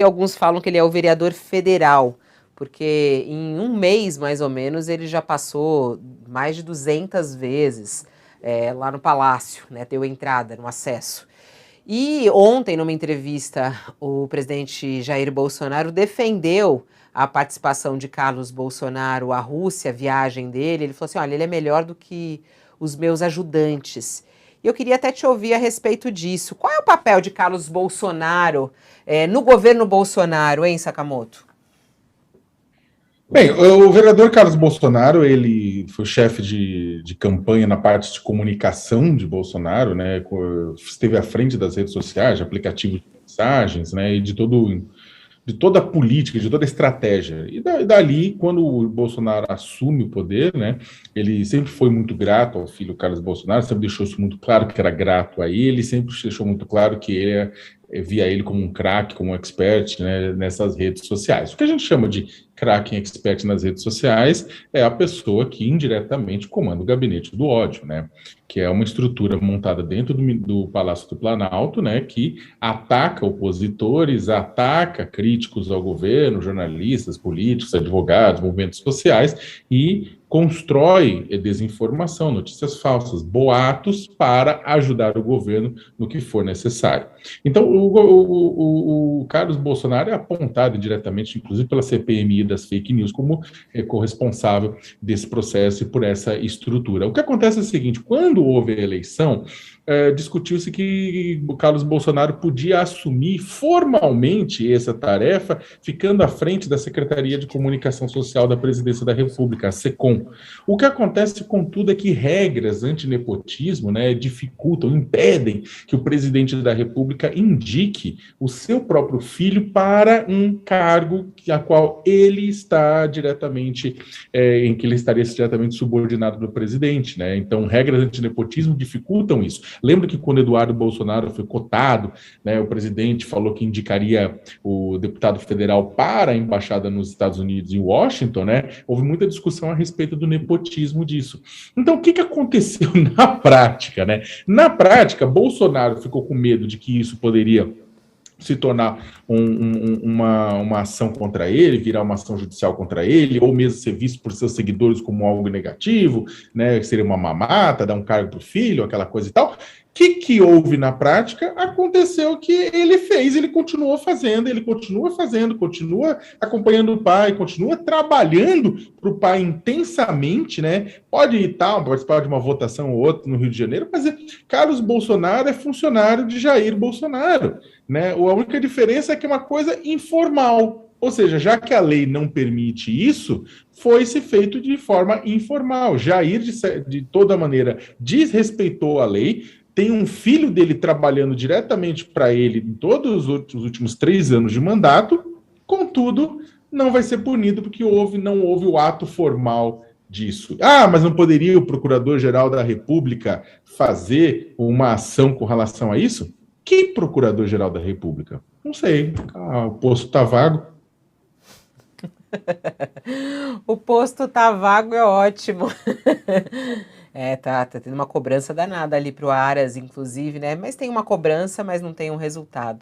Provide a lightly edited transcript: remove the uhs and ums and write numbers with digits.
Alguns falam que ele é o vereador federal, porque em um mês, mais ou menos, ele já passou mais de 200 vezes lá no Palácio, né? Deu entrada no acesso. E ontem, numa entrevista, o presidente Jair Bolsonaro defendeu a participação de Carlos Bolsonaro à Rússia, a viagem dele. Ele falou assim, olha, ele é melhor do que os meus ajudantes. E eu queria até te ouvir a respeito disso. Qual é o papel de Carlos Bolsonaro no governo Bolsonaro, hein, Sakamoto? Bem, o vereador Carlos Bolsonaro, ele foi chefe de campanha na parte de comunicação de Bolsonaro, né? Esteve à frente das redes sociais, de aplicativo de mensagens, né? E de toda a política, de toda a estratégia. E dali, quando o Bolsonaro assume o poder, né, ele sempre foi muito grato ao filho Carlos Bolsonaro, sempre deixou isso muito claro que era grato a ele, sempre deixou muito claro que ele via ele como um craque, como um expert, né, nessas redes sociais. O que a gente chama de craque expert nas redes sociais é a pessoa que indiretamente comanda o gabinete do ódio, né, que é uma estrutura montada dentro do Palácio do Planalto, né, que ataca opositores, ataca críticos ao governo, jornalistas, políticos, advogados, movimentos sociais e constrói desinformação, notícias falsas, boatos para ajudar o governo no que for necessário. Então, o Carlos Bolsonaro é apontado diretamente, inclusive pela CPMI das fake news, como corresponsável desse processo e por essa estrutura. O que acontece é o seguinte, quando houve a eleição, discutiu-se que o Carlos Bolsonaro podia assumir formalmente essa tarefa, ficando à frente da Secretaria de Comunicação Social da Presidência da República, a SECOM. O que acontece, contudo, é que regras anti-nepotismo, né, dificultam, impedem que o presidente da República indique o seu próprio filho para um cargo a qual ele está diretamente, em que ele estaria diretamente subordinado do presidente, né? Então, regras anti-nepotismo dificultam isso. Lembra que quando Eduardo Bolsonaro foi cotado, né, o presidente falou que indicaria o deputado federal para a embaixada nos Estados Unidos, em Washington, né? Houve muita discussão a respeito do nepotismo disso. Então, o que aconteceu na prática, né? Na prática, Bolsonaro ficou com medo de que isso poderia se tornar uma ação contra ele, virar uma ação judicial contra ele, ou mesmo ser visto por seus seguidores como algo negativo, né, que seria uma mamata, dar um cargo para o filho, aquela coisa e tal. O que houve na prática? Aconteceu que ele fez, ele continua fazendo, continua acompanhando o pai, continua trabalhando para o pai intensamente, né? Pode ir tal, participar de uma votação ou outra no Rio de Janeiro, mas Carlos Bolsonaro é funcionário de Jair Bolsonaro, né? A única diferença é que é uma coisa informal. Ou seja, já que a lei não permite isso, foi-se feito de forma informal. Jair, de toda maneira, desrespeitou a lei, tem um filho dele trabalhando diretamente para ele em todos os últimos 3 anos de mandato, contudo, não vai ser punido porque não houve o ato formal disso. Ah, mas não poderia o Procurador-Geral da República fazer uma ação com relação a isso? Que Procurador-Geral da República? Não sei. O posto está vago. O posto tá vago é ótimo. Tá tendo uma cobrança danada ali pro Aras, inclusive, né? Mas tem uma cobrança, mas não tem um resultado.